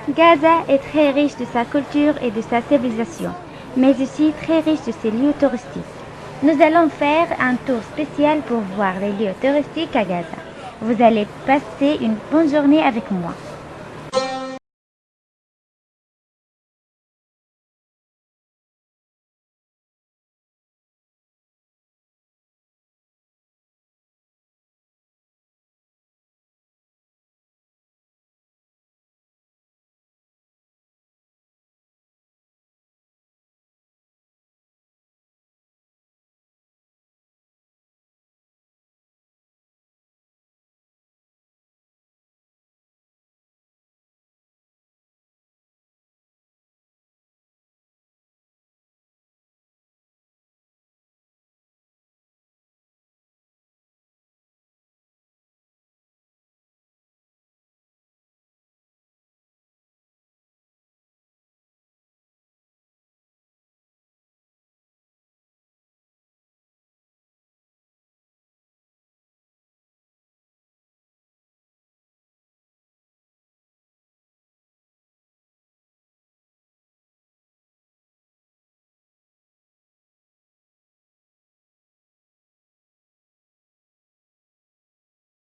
Gaza est très riche de sa culture et de sa civilisation, mais aussi très riche de ses lieux touristiques. Nous allons faire un tour spécial pour voir les lieux touristiques à Gaza. Vous allez passer une bonne journée avec moi.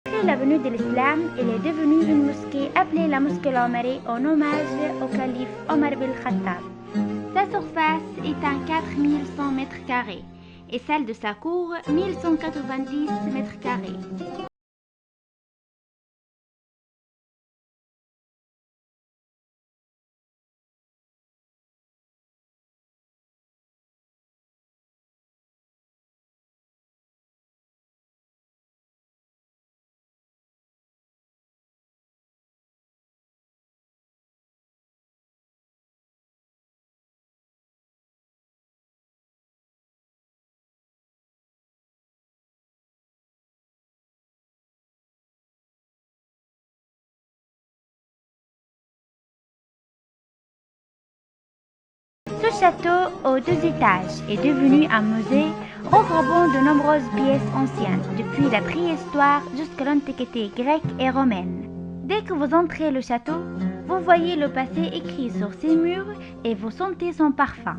Après la venue de l'islam, elle est devenue une mosquée appelée la mosquée Omari en hommage au calife Omar bin Khattab. Sa surface est à 4100 mètres carrés et celle de sa cour 1190 mètres carrés. Ce château aux 2 étages est devenu un musée regroupant de nombreuses pièces anciennes, depuis la préhistoire jusqu'à l'antiquité grecque et romaine. Dès que vous entrez le château, vous voyez le passé écrit sur ses murs et vous sentez son parfum.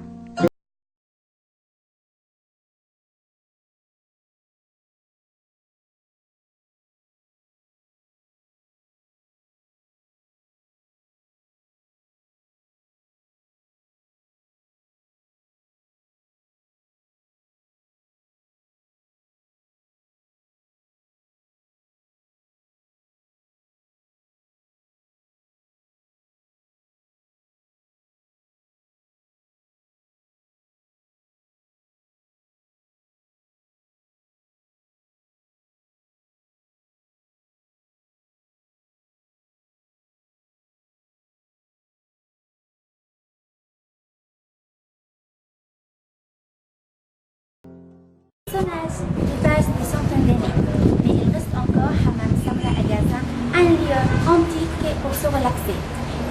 Personnage dépasse des centaines d'années, mais il reste encore Hammam Samra à Gaza, un lieu antique pour se relaxer.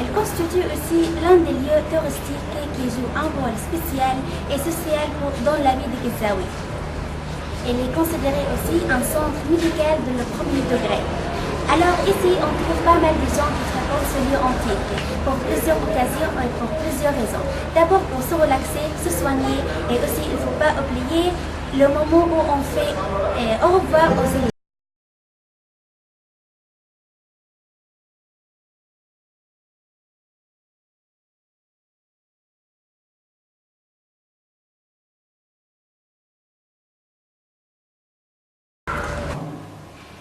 Il constitue aussi l'un des lieux touristiques qui joue un rôle spécial et social dans la vie des Gazaouis. Il est considéré aussi un centre médical de le premier degré. Alors ici, on trouve pas mal de gens qui fréquentent ce lieu antique, pour plusieurs occasions et pour plusieurs raisons. D'abord pour se relaxer, se soigner, et aussi il ne faut pas oublier le moment où on fait au revoir aux élèves.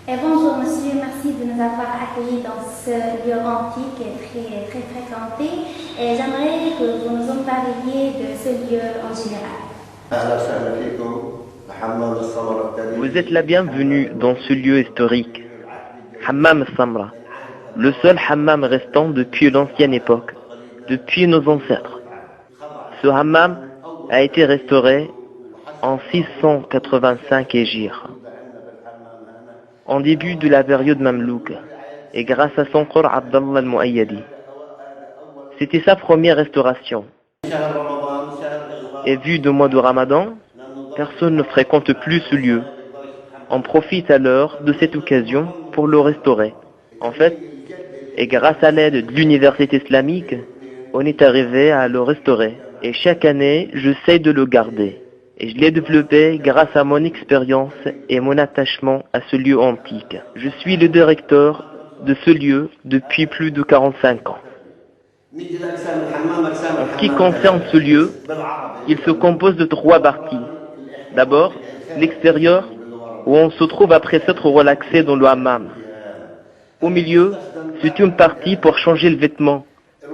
Bonjour monsieur, merci de nous avoir accueillis dans ce lieu antique et très fréquenté. J'aimerais que vous nous en parliez de ce lieu en général. Vous êtes la bienvenue dans ce lieu historique, Hammam Samra, le seul hammam restant depuis l'ancienne époque, depuis nos ancêtres. Ce hammam a été restauré en 685 Hégire, en début de la période mamelouk, et grâce à son corps Abdallah al-Muayyadi. C'était sa première restauration. Et vu de mois de Ramadan, personne ne fréquente plus ce lieu. On profite alors de cette occasion pour le restaurer. En fait, Et grâce à l'aide de l'université islamique, on est arrivé à le restaurer. Et chaque année, j'essaie de le garder. Et je l'ai développé grâce à mon expérience et mon attachement à ce lieu antique. Je suis le directeur de ce lieu depuis plus de 45 ans. En ce qui concerne ce lieu, il se compose de 3 parties. D'abord, l'extérieur, où on se trouve après s'être relaxé dans le hammam. Au milieu, c'est une partie pour changer le vêtement,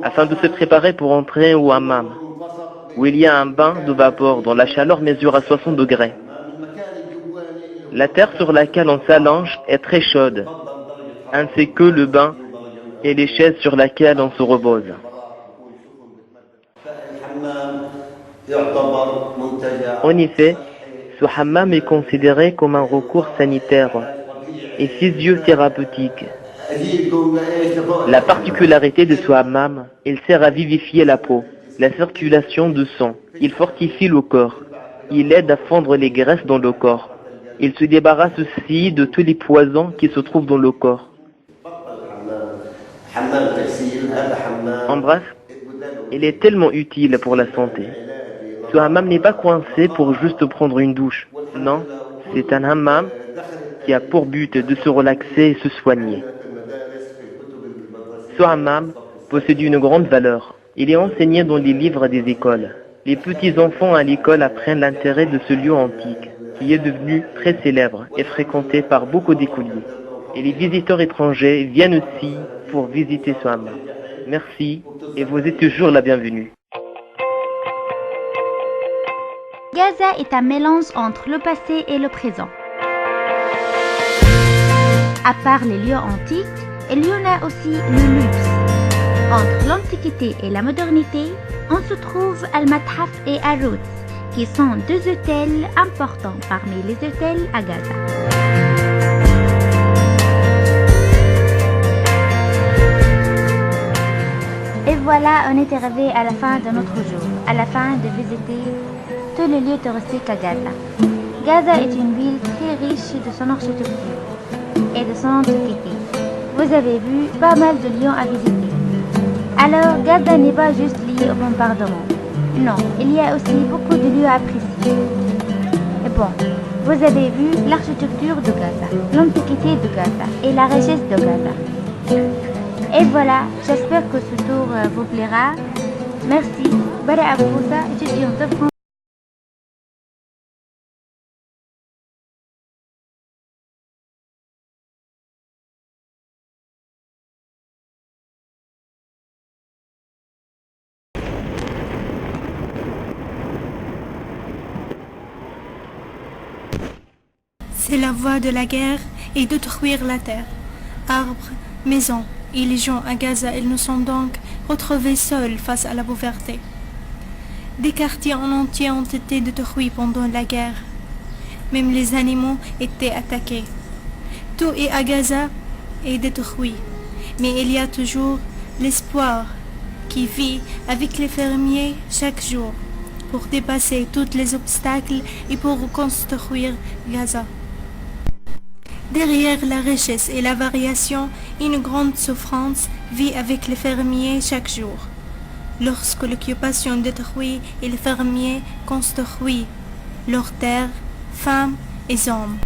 afin de se préparer pour entrer au hammam, où il y a un bain de vapeur dont la chaleur mesure à 60 degrés. La terre sur laquelle on s'allonge est très chaude, ainsi que le bain et les chaises sur lesquelles on se repose. En effet, ce hammam est considéré comme un recours sanitaire et physio-thérapeutique. La particularité de ce hammam, il sert à vivifier la peau, la circulation du sang, il fortifie le corps, il aide à fondre les graisses dans le corps, il se débarrasse aussi de tous les poisons qui se trouvent dans le corps. En bref, il est tellement utile pour la santé. Ce hammam n'est pas coincé pour juste prendre une douche. Non, c'est un hammam qui a pour but de se relaxer et se soigner. Ce hammam possède une grande valeur. Il est enseigné dans les livres des écoles. Les petits-enfants à l'école apprennent l'intérêt de ce lieu antique, qui est devenu très célèbre et fréquenté par beaucoup d'écoliers. Et les visiteurs étrangers viennent aussi pour visiter ce hammam. Merci et vous êtes toujours la bienvenue. Gaza est un mélange entre le passé et le présent. À part les lieux antiques, il y en a aussi le luxe. Entre l'Antiquité et la modernité, on se trouve Al-Mathaf et Al-Quds, qui sont 2 hôtels importants parmi les hôtels à Gaza. Et voilà, on est arrivé à la fin de notre jour, à la fin de visiter tous les lieux touristiques à Gaza. Gaza est une ville très riche de son architecture et de son antiquité. Vous avez vu pas mal de lieux à visiter. Alors, Gaza n'est pas juste lié au bombardement. Non, il y a aussi beaucoup de lieux à apprécier. Et bon, vous avez vu l'architecture de Gaza, l'antiquité de Gaza et la richesse de Gaza. Et voilà, j'espère que ce tour vous plaira. Merci. Bara Aboussa, étudiante de France. C'est la voie de la guerre et de détruire la terre. Arbres, maisons et les gens à Gaza, ils nous sont donc retrouvés seuls face à la pauvreté. Des quartiers en entier ont été détruits pendant la guerre. Même les animaux étaient attaqués. Tout est à Gaza est détruit. Mais il y a toujours l'espoir qui vit avec les fermiers chaque jour pour dépasser tous les obstacles et pour reconstruire Gaza. Derrière la richesse et la variation, une grande souffrance vit avec les fermiers chaque jour. Lorsque l'occupation détruit et les fermiers construisent leurs terres, femmes et hommes.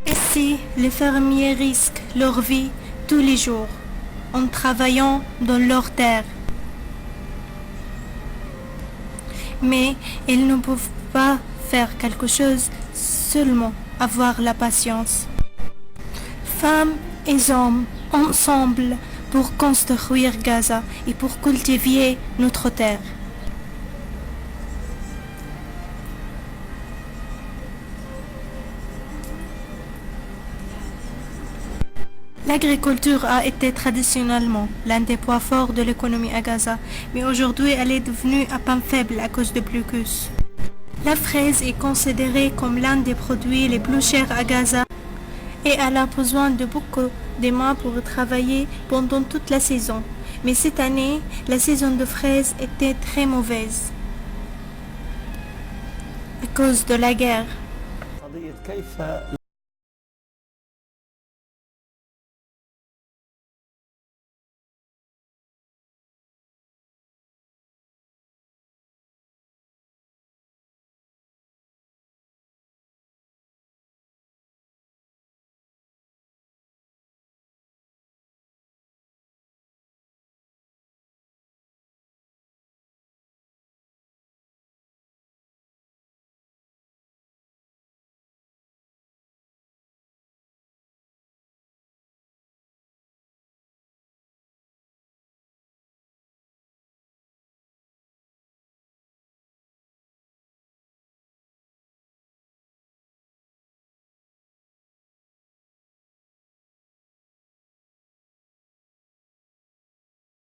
Ainsi, les fermiers risquent leur vie tous les jours en travaillant dans leurs terres. Mais ils ne peuvent pas faire quelque chose, seulement avoir la patience. Femmes et hommes, ensemble, pour construire Gaza et pour cultiver notre terre. L'agriculture a été traditionnellement l'un des points forts de l'économie à Gaza, mais aujourd'hui elle est devenue à peine faible à cause de blocus. La fraise est considérée comme l'un des produits les plus chers à Gaza et elle a besoin de beaucoup de mains pour travailler pendant toute la saison. Mais cette année, la saison de fraises était très mauvaise à cause de la guerre.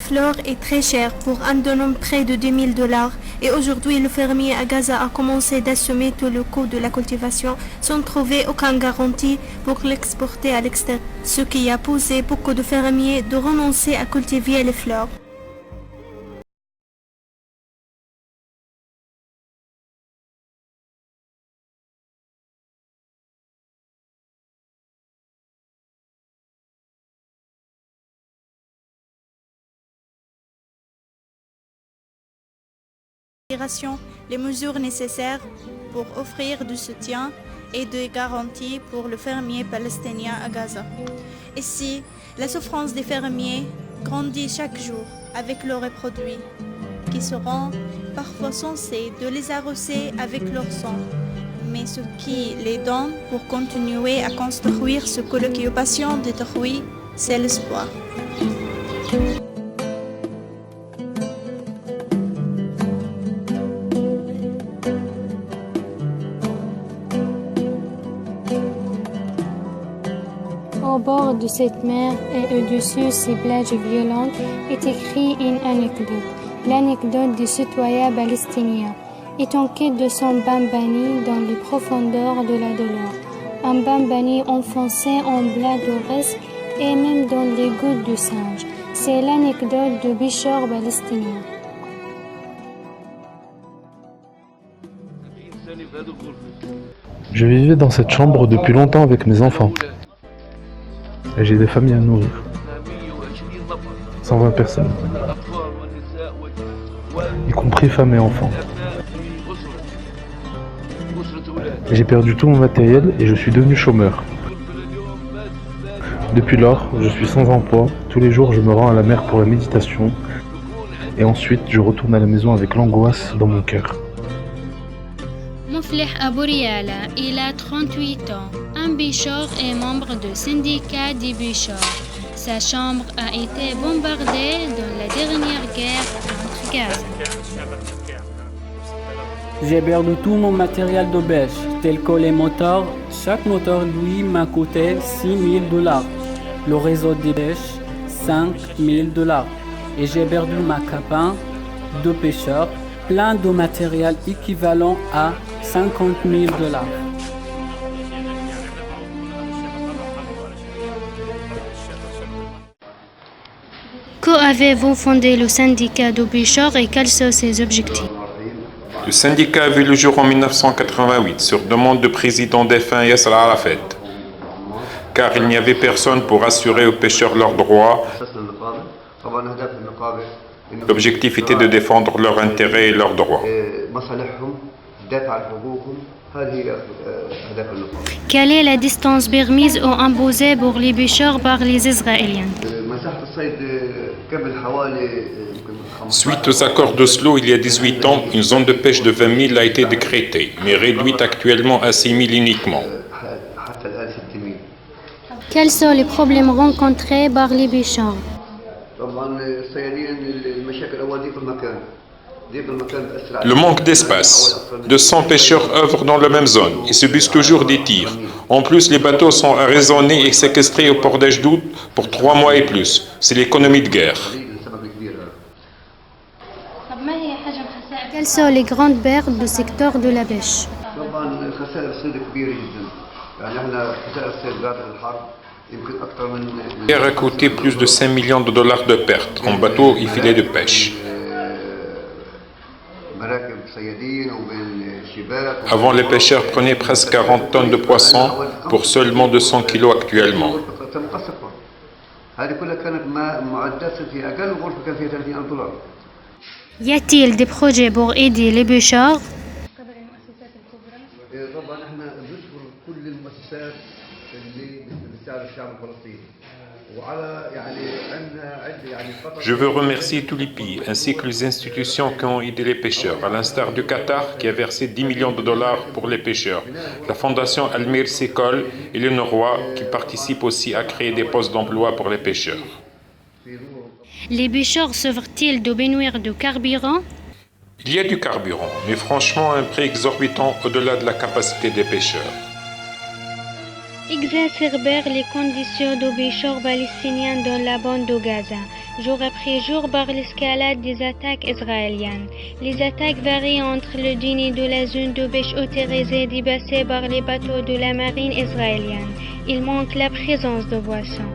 Le fleur est très cher pour un dôme près de 2000 dollars et aujourd'hui le fermier à Gaza a commencé d'assumer tout le coût de la cultivation sans trouver aucune garantie pour l'exporter à l'extérieur, ce qui a poussé beaucoup de fermiers de renoncer à cultiver les fleurs. Les mesures nécessaires pour offrir du soutien et des garanties pour le fermier palestinien à Gaza. Ici, la souffrance des fermiers grandit chaque jour avec leurs reproduits, qui seront parfois censés de les arroser avec leur sang, mais ce qui les donne pour continuer à construire ce que l'occupation détruit, c'est l'espoir. Au bord de cette mer et au-dessus ces plages violentes est écrite une anecdote, l'anecdote du citoyen palestinien, est en quête de son bambani dans les profondeurs de la douleur. Un bambani enfoncé en blas d'orès et même dans les gouttes du singe. C'est l'anecdote du bûcheur palestinien. Je vivais dans cette chambre depuis longtemps avec mes enfants. Et j'ai des familles à nourrir. 120 personnes. Y compris femmes et enfants. J'ai perdu tout mon matériel et je suis devenu chômeur. Depuis lors, je suis sans emploi. Tous les jours, je me rends à la mer pour la méditation. Et ensuite, je retourne à la maison avec l'angoisse dans mon cœur. Mouflih Abou Riala, il a 38 ans. Un bûcheur et membre du syndicat des bûcheurs. Sa chambre a été bombardée dans la dernière guerre contre Gaza. J'ai perdu tout mon matériel de pêche, tel que les moteurs. Chaque moteur, lui, m'a coûté 6 000 dollars. Le réseau de pêche, 5 000 dollars. Et j'ai perdu ma cabane de pêcheurs, plein de matériel équivalent à 50 000 dollars. Quand avez-vous fondé le syndicat de pêcheurs et quels sont ses objectifs? Le syndicat a vu le jour en 1988 sur demande du président défunt Yasser Arafat, car il n'y avait personne pour assurer aux pêcheurs leurs droits. L'objectif était de défendre leurs intérêts et leurs droits. Quelle est la distance permise ou imposée pour les pêcheurs par les Israéliens? Suite aux accords d'Oslo, il y a 18 ans, une zone de pêche de 20 000 a été décrétée, mais réduite actuellement à 6 000 uniquement. Quels sont les problèmes rencontrés par les pêcheurs? Le manque d'espace. 200 pêcheurs œuvrent dans la même zone et subissent toujours des tirs. En plus, les bateaux sont arraisonnés et séquestrés au port d'Ashdod pour 3 mois et plus. C'est l'économie de guerre. Quelles sont les grandes pertes du secteur de la pêche? La guerre a coûté plus de 5 millions de dollars de pertes en bateaux et filets de pêche. Avant, les pêcheurs prenaient presque 40 tonnes de poissons pour seulement 200 kilos actuellement. Y a-t-il des projets pour aider les pêcheurs? Je veux remercier tous les pays ainsi que les institutions qui ont aidé les pêcheurs, à l'instar du Qatar qui a versé 10 millions de dollars pour les pêcheurs, la fondation Almir Sekol et le Norrois qui participent aussi à créer des postes d'emploi pour les pêcheurs. Les pêcheurs souffrent-ils de pénurie de carburant? Il y a du carburant, mais franchement un prix exorbitant au-delà de la capacité des pêcheurs. Exacerber les conditions de pêcheurs palestiniens dans la bande de Gaza. jour après jour par l'escalade des attaques israéliennes. Les attaques varient entre le dîner de la zone de pêche autorisée dépassée par les bateaux de la marine israélienne. Il manque la présence de boissons.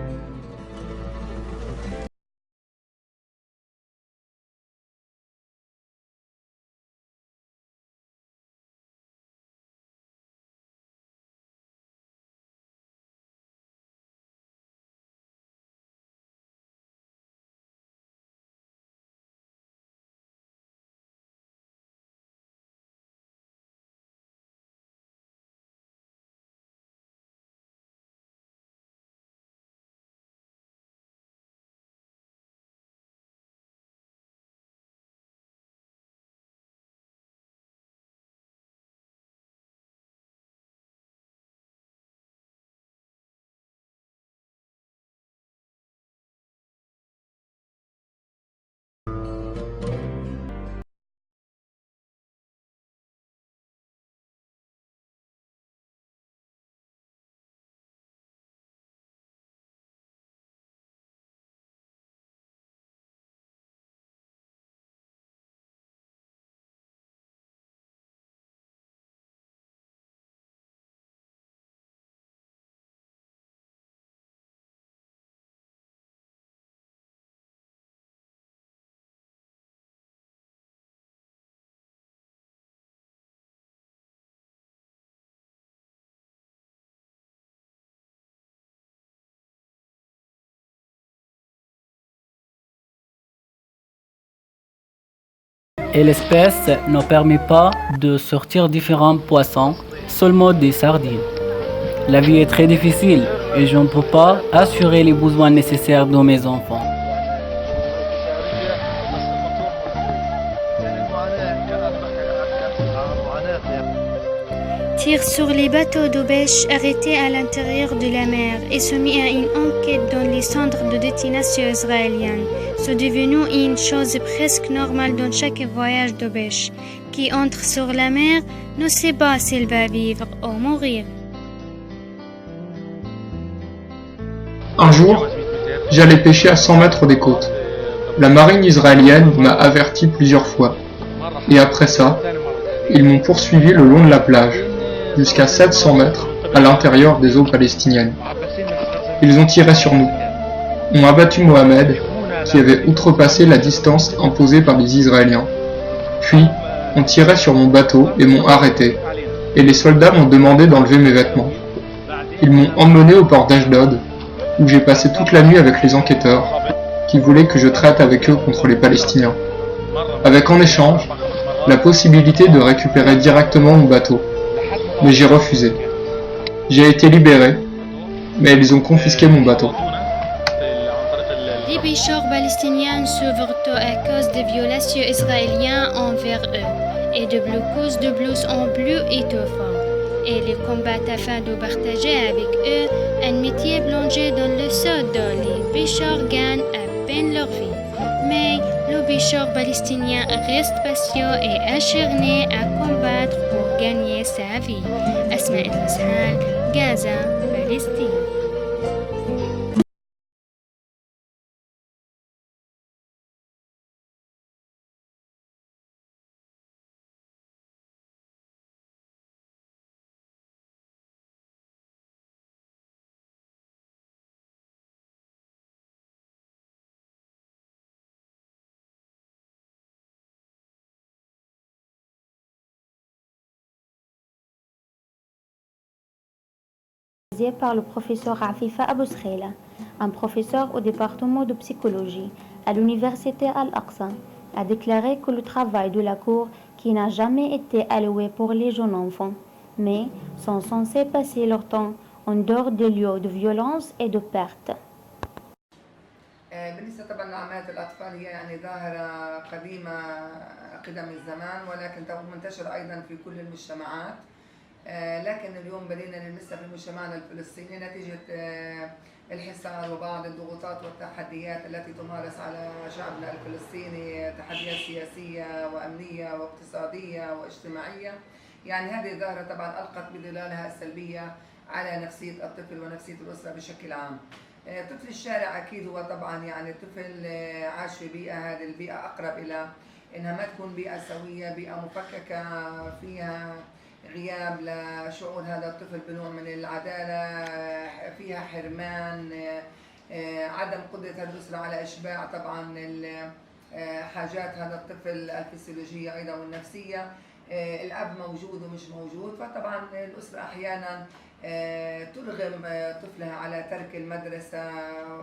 Et l'espèce ne permet pas de sortir différents poissons, seulement des sardines. La vie est très difficile et je ne peux pas assurer les besoins nécessaires de mes enfants. Tire sur les bateaux de pêche arrêtés à l'intérieur de la mer et se mit à une enquête dans les centres de destination israélienne. C'est devenu une chose presque normale dans chaque voyage de pêche. Qui entre sur la mer ne sait pas s'il va vivre ou mourir. Un jour, j'allais pêcher à 100 mètres des côtes. La marine israélienne m'a averti plusieurs fois. Et après ça, ils m'ont poursuivi le long de la plage, jusqu'à 700 mètres à l'intérieur des eaux palestiniennes. Ils ont tiré sur nous, ont abattu Mohamed, qui avait outrepassé la distance imposée par les Israéliens. Puis, ont tiré sur mon bateau et m'ont arrêté, et les soldats m'ont demandé d'enlever mes vêtements. Ils m'ont emmené au port d'Ashdod, où j'ai passé toute la nuit avec les enquêteurs, qui voulaient que je traite avec eux contre les Palestiniens, avec en échange la possibilité de récupérer directement mon bateau. Mais j'ai refusé. J'ai été libéré, mais ils ont confisqué mon bateau. Les pêcheurs palestiniens souffrent à cause des violations israéliennes envers eux et de blocus de plus en plus étouffants. Et les combattent afin de partager avec eux un métier plongé dans le sud. Les pêcheurs gagnent à peine leur vie. Mais le pêcheur palestinien reste patient et acharné à combattre pour gagner sa vie. Asma El-Mashal, Gaza, Palestine. Par le professeur Afifa Abou Skhela, un professeur au département de psychologie à l'université Al-Aqsa, a déclaré que le travail de la Cour, qui n'a jamais été alloué pour les jeunes enfants, mais sont censés passer leur temps en dehors des lieux de violence et de perte. بالنسبة طبعا لعمالة الأطفال هي يعني ظاهرة قديمة قدم الزمان ولكن منتشرة أيضا في كل المجتمعات. لكن اليوم بدينا نلمسها في مجتمعنا الفلسطيني نتيجة الحصار وبعض الضغوطات والتحديات التي تمارس على شعبنا الفلسطيني، تحديات سياسية وأمنية واقتصادية واجتماعية. يعني هذه الظاهرة طبعا ألقت بظلالها السلبية على نفسية الطفل ونفسية الأسرة بشكل عام. طفل الشارع أكيد هو طبعا يعني طفل عاش في بيئة، هذه البيئة أقرب إلى إنها ما تكون بيئة سوية، بيئة مفككة فيها غياب لشعور هذا الطفل بنوع من العدالة، فيها حرمان، عدم قدرة هذه الأسرة على إشباع طبعا حاجات هذا الطفل الفسيولوجية أيضا والنفسية. الأب موجود ومش موجود، فطبعا الأسرة أحيانا ترغم طفلها على ترك المدرسة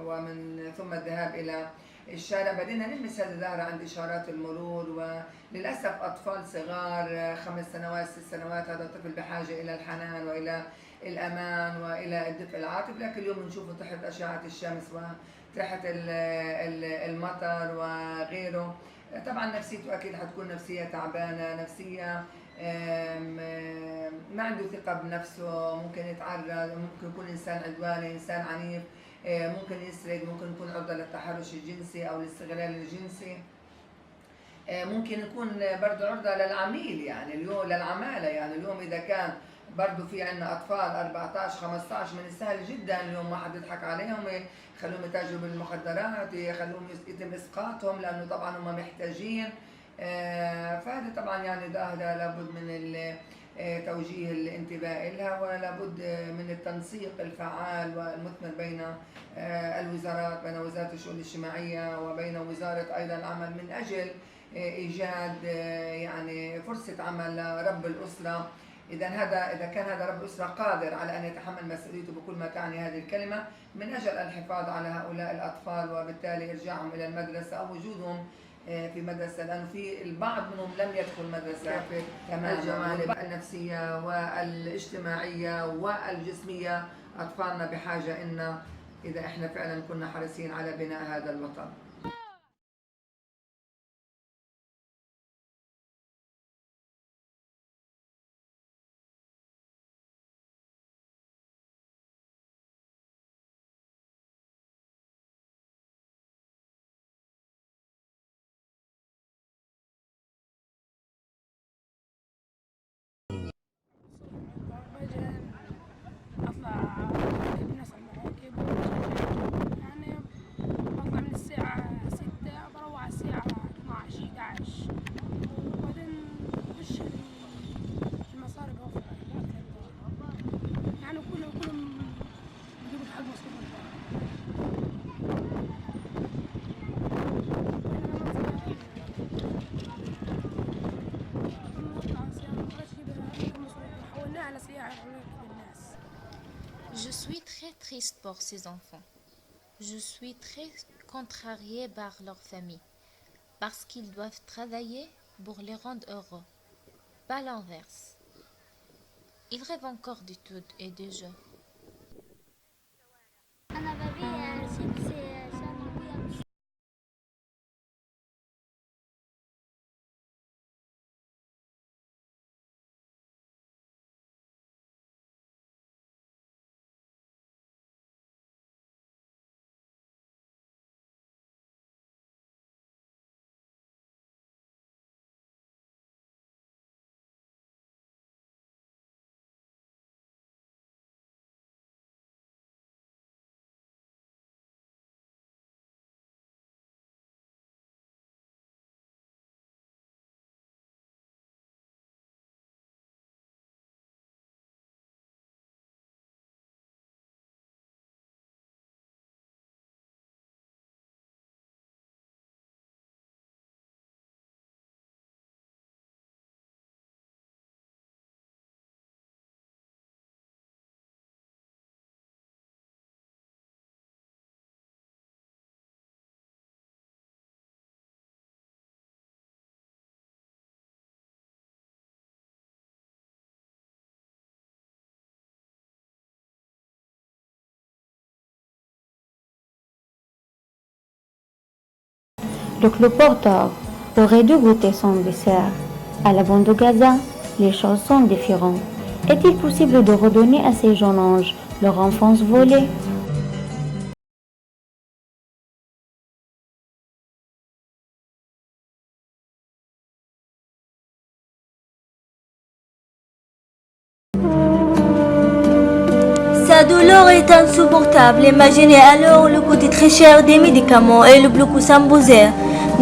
ومن ثم الذهاب إلى الشارع. بدينا نلمس هذه الظاهرة عند إشارات المرور، وللأسف أطفال صغار 5 سنوات 6 سنوات هذا الطفل بحاجة إلى الحنان وإلى الأمان وإلى الدفء العاطفي، لكن اليوم نشوفه تحت أشعة الشمس وتحت المطر وغيره. طبعا نفسيته أكيد حتكون نفسية تعبانة، نفسية ما عنده ثقة بنفسه، ممكن يتعرض، ممكن يكون إنسان عدواني، إنسان عنيف، ممكن يسرق، ممكن يكون عرضة للتحرش الجنسي أو الاستغلال الجنسي، ممكن يكون برضه عرضة للعميل يعني اليوم للعمالة. يعني اليوم إذا كان برضه في عندنا أطفال 14 15 من السهل جدا اليوم واحد يضحك عليهم يخلوهم يتاجروا بالمخدرات، يخلوهم يتم إسقاطهم لأنه طبعا هم محتاجين. فهذا طبعا يعني هذا لابد من توجيه الانتباه لها، ولابد من التنسيق الفعال والمثمر بين الوزارات، بين وزارة الشؤون الاجتماعية وبين وزارة أيضا العمل، من أجل إيجاد يعني فرصة عمل لرب الأسرة. إذا كان هذا رب الأسرة قادر على أن يتحمل مسؤوليته بكل ما تعني هذه الكلمة، من أجل الحفاظ على هؤلاء الأطفال وبالتالي إرجاعهم إلى المدرسة أو وجودهم في مدرسة، لأنه في البعض منهم لم يدخل مدرسة. الجوانب النفسية والاجتماعية والجسمية أطفالنا بحاجة إن إذا إحنا فعلا كنا حريصين على بناء هذا الوطن. Je suis très triste pour ces enfants. Je suis très contrariée par leur famille, parce qu'ils doivent travailler pour les rendre heureux, pas l'inverse. Ils rêvent encore d'études et de jeux. Le cloporteur aurait dû goûter son dessert. À la bande de Gaza, les choses sont différentes. Est-il possible de redonner à ces jeunes anges leur enfance volée? La douleur est insupportable. Imaginez alors le coût très cher des médicaments et le blocus symbolisé.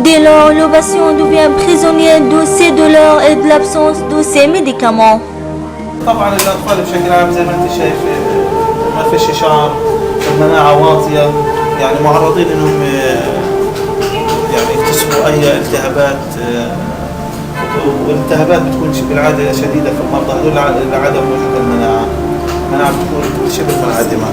Dès lors, le patient devient prisonnier de ces douleurs et de l'absence de ces médicaments. طبعا الاطفال بشكل عام زي ما انت شايف ما فيش شعر، المناعه واطيه، يعني معرضين انهم يعني يكتسبوا اي التهابات، والالتهابات بتكون بالعاده شديده في المرضى هذول لعدم وجود المناعه بتكون شبه منعدمه.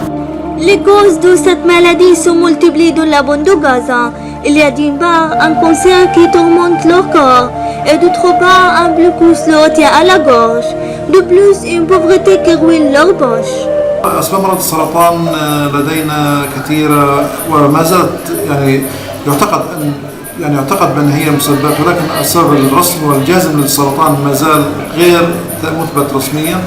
Les causes de cette maladie sont multipliées dans la bande de Gaza. Il y a d'une part un cancer qui tourmente leur corps et d'autre part un blocus leur tient à la gorge. De plus, une pauvreté qui ruine leur poche. أسباب مرض السرطان لدينا كثيرة وما زالت يعتقد بأن هي مسببات، ولكن السبب الرسمي والجازم للسرطان ما زال غير مثبت رسميا.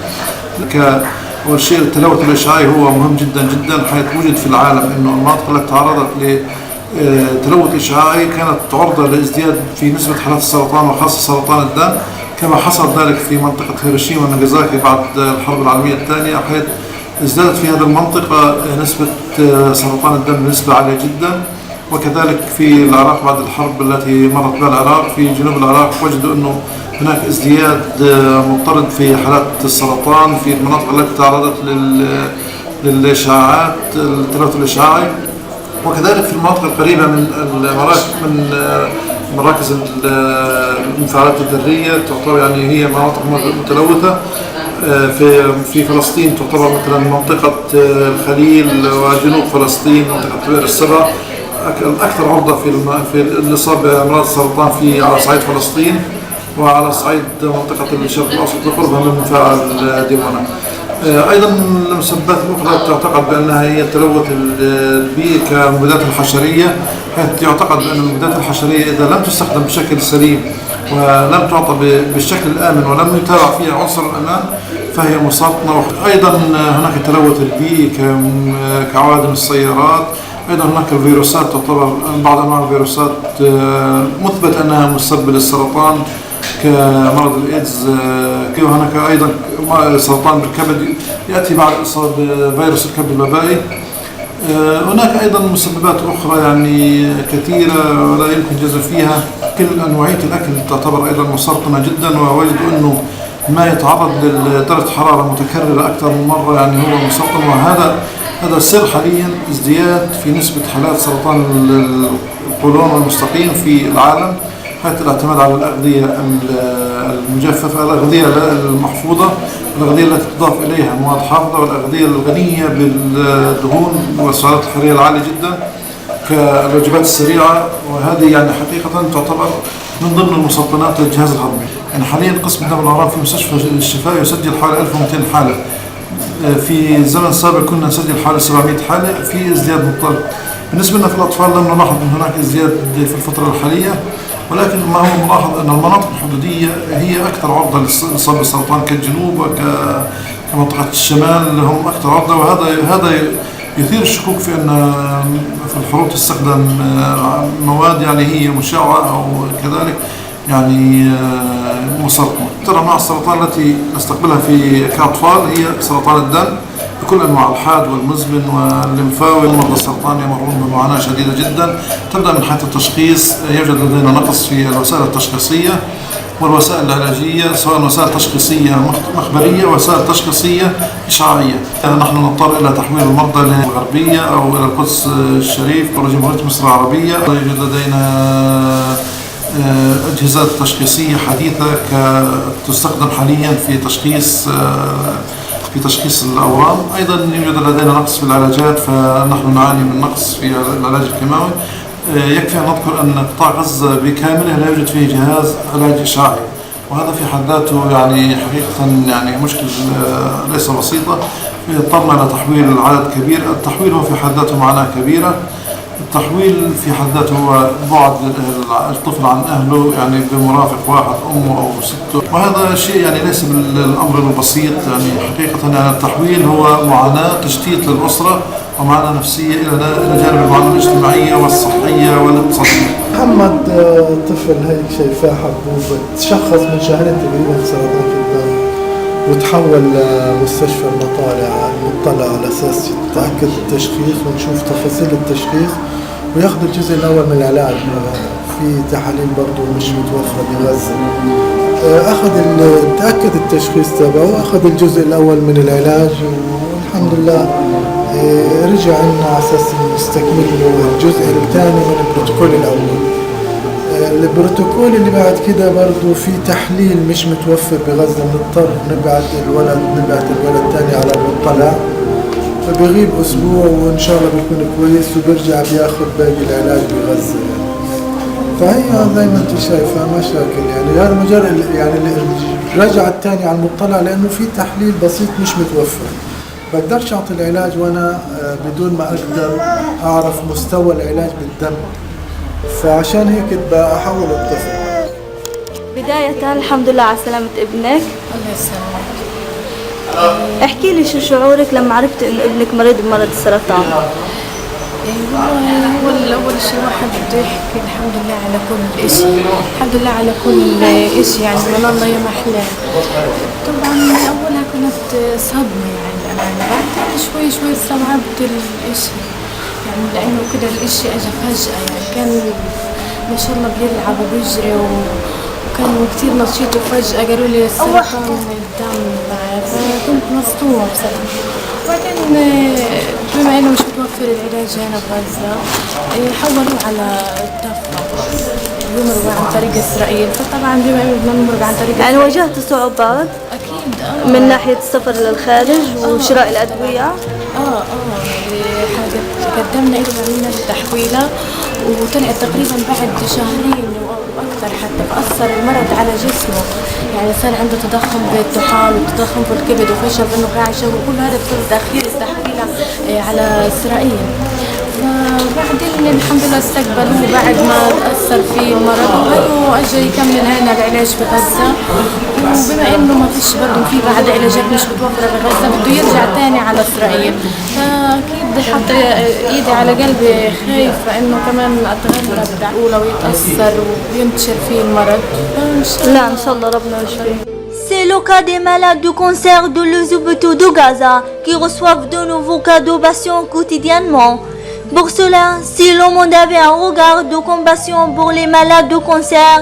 أول شيء التلوث الإشعاعي هو مهم جدا جدا، حيث وجد في العالم إنه المناطق التي تعرضت لتلوث إشعاعي كانت عرضة لازدياد في نسبة حالات السرطان وخاصة سرطان الدم، كما حصل ذلك في منطقة هيروشيما وناغازاكي بعد الحرب العالمية الثانية، حيث ازدادت في هذه المنطقة نسبة سرطان الدم بنسبة عالية جدا. وكذلك في العراق بعد الحرب التي مرت بها العراق في جنوب العراق وجدوا أنه هناك ازدياد مضطرد في حالات السرطان في المناطق التي تعرضت للإشعاعات التلوث الإشعاعي. وكذلك في المناطق القريبة من مراكز المفاعلات الذرية تعتبر يعني هي مناطق متلوثة. في فلسطين تعتبر مثلا منطقة الخليل وجنوب فلسطين منطقة بئر السبع الأكثر عرضة في الإصابة بأمراض السرطان على صعيد فلسطين وعلى صعيد منطقة الشرق الأوسط بقربها من مفاعل ديمونة. أيضا المسببات الأخرى تعتقد بأنها هي تلوث البيئي كمبيدات الحشرية، حيث يعتقد بأن المبيدات الحشرية إذا لم تستخدم بشكل سليم ولم تعطى بالشكل الآمن ولم يتابع فيها عنصر الأمان فهي مسرطنة. أيضا هناك التلوث البيئي كعوادم السيارات. أيضا هناك الفيروسات تعتبر بعض أنواع الفيروسات مثبت أنها مسبب للسرطان كمرض الإيدز. هناك أيضا سرطان بالكبد يأتي بعد إصابة بفيروس الكبد الوبائي. هناك أيضا مسببات أخرى يعني كثيرة ولا يمكن جزم فيها. كل نوعية الأكل تعتبر أيضا مسرطنة جدا، ووجد أنه ما يتعرض لدرجة حرارة متكررة أكثر من مرة يعني هو مسرطن. وهذا السر حاليا ازدياد في نسبة حالات سرطان القولون والمستقيم في العالم، حيث الاعتماد على الأغذية المجففة، الأغذية المحفوظة، الأغذية التي تضاف إليها مواد حافظة، والأغذية الغنية بالدهون والسعرات الحرارية العالية جدا كالوجبات السريعة. وهذه يعني حقيقة تعتبر من ضمن المسرطنات للجهاز الهضمي. يعني حاليا قسم الدم والأورام في مستشفى الشفاء يسجل حوالي 1200 حالة. في زمن سابق كنا نسجل حوالي 700 حالة، في ازدياد مضطرد. بالنسبة لنا في الأطفال لم نلاحظ أن هناك ازدياد في الفترة الحالية، ولكن ما هو ملاحظ أن المناطق الحدودية هي أكثر عرضة للإصابة بالسرطان كالجنوب وكمنطقة الشمال هم أكثر عرضة. وهذا يثير الشكوك في أن في الحروب تستخدم مواد يعني هي مشعة أو كذلك يعني مسرطنة. ترى أنواع السرطان التي نستقبلها كأطفال هي سرطان الدم بكل أنواع الحاد والمزمن والليمفاوي. مرضى السرطان يمرون بمعاناة شديدة جدا. تبدأ من حيث التشخيص، يوجد لدينا نقص في الوسائل التشخيصية والوسائل العلاجية، سواء وسائل تشخيصية مخبرية ووسائل تشخيصية إشعاعية. نحن نضطر إلى تحويل المرضى للغربية أو إلى القدس الشريف أو جمهورية مصر العربية. يوجد لدينا أجهزة تشخيصية حديثة تستخدم حاليا في تشخيص الأورام. أيضا يوجد لدينا نقص في العلاجات، فنحن نعاني من نقص في العلاج الكيماوي. يكفي أن نذكر أن قطاع غزة بكامله لا يوجد فيه جهاز علاج إشعاعي، وهذا في حد ذاته يعني حقيقة يعني مشكلة ليس بسيطة. اضطرنا إلى تحويل عدد كبير. التحويل هو في حد ذاته معاناة كبيرة. التحويل في حد ذاته هو بعد الطفل عن أهله يعني بمرافق واحد أمه أو سته، وهذا شيء يعني ليس بالأمر البسيط. يعني حقيقة يعني التحويل هو معاناة تشتيت للأسرة ومعاناة نفسية إلى جانب المعاناة الاجتماعية والصحية والاقتصادية. محمد طفل هيك شايفاه حبوب تشخص من شهرين تقريبا سرطان في الدم، وتحول لمستشفى المطلع على أساس يتأكد التشخيص ونشوف تفاصيل التشخيص وياخد الجزء الأول من العلاج. في تحاليل برضو مش متوفرة بغزة. تأكد التشخيص تبعه وأخذ الجزء الأول من العلاج والحمد لله. رجع لنا على أساس نستكمل الجزء الثاني من البروتوكول الأول. البروتوكول اللي بعد كده برضو في تحليل مش متوفر بغزة، بنضطر نبعت الولد تاني على المطلع، فبيغيب أسبوع وإن شاء الله بيكون كويس وبيرجع بياخد باقي العلاج بغزة يعني. فهي زي ما انت شايفة مشاكل يعني. هذا مجرد يعني الرجعة الثانية على المطلع لأنه في تحليل بسيط مش متوفر. بقدرش أعطي العلاج وأنا بدون ما أقدر أعرف مستوى العلاج بالدم، فعشان هيك بحاول الطفل. بداية الحمد لله على سلامة ابنك. الله يسلمك. احكي لي شو شعورك لما عرفت إنه ابنك مريض بمرض السرطان؟ والله أول شيء الواحد بده يحكي الحمد لله على كل شيء، الحمد لله على كل شيء يعني من الله يا محلاه. طبعا أولها كانت صدمة يعني الأمانة، بعدين شوي شوي استوعبت الإشي يعني لأنه كده الإشي أجا فجأة يعني. كان ما شاء الله بيلعب وبيجري وكان كتير نشيط وفجأة قالوا لي السرطان الدم، فكنت مصدومة بصراحة. وبعدين بما انه مش متوفر العلاج هنا بغزة حولوه على الدفع يمروا عن طريق اسرائيل، فطبعا بما انه بدنا نمر عن طريق يعني واجهت صعوبات اكيد من ناحية السفر للخارج وشراء الأدوية؟ حاجة قدمنا إلى عملنا التحويلة وطلعت تقريبا بعد شهرين وأكثر حتى، فأثر المرض على جسمه يعني صار عنده تضخم بالطحال وتضخم في الكبد وفشل بالنخاع الشوكي وكل هذا بسبب تأخير التحويلة على إسرائيل. فبعدين الحمد لله استقبلوه بعد ما تأثر فيه المرض وأجى يكمل هنا العلاج في غزة. وبما إنه ما فيش برضه في بعد علاجات مش متوفرة بغزة بده يرجع تاني على إسرائيل، فأكيد حط إيدي على قلبي خايفة إنه كمان أتغلب الأولى ويتأثر وينتشر فيه المرض. لا إن شاء الله ربنا يشفيه. C'est le cas des malades du cancer de l'hôpital de Gaza qui reçoivent de nouveaux cas de patients quotidiennement. Pour cela, si le monde avait un regard de compassion pour les malades de cancer,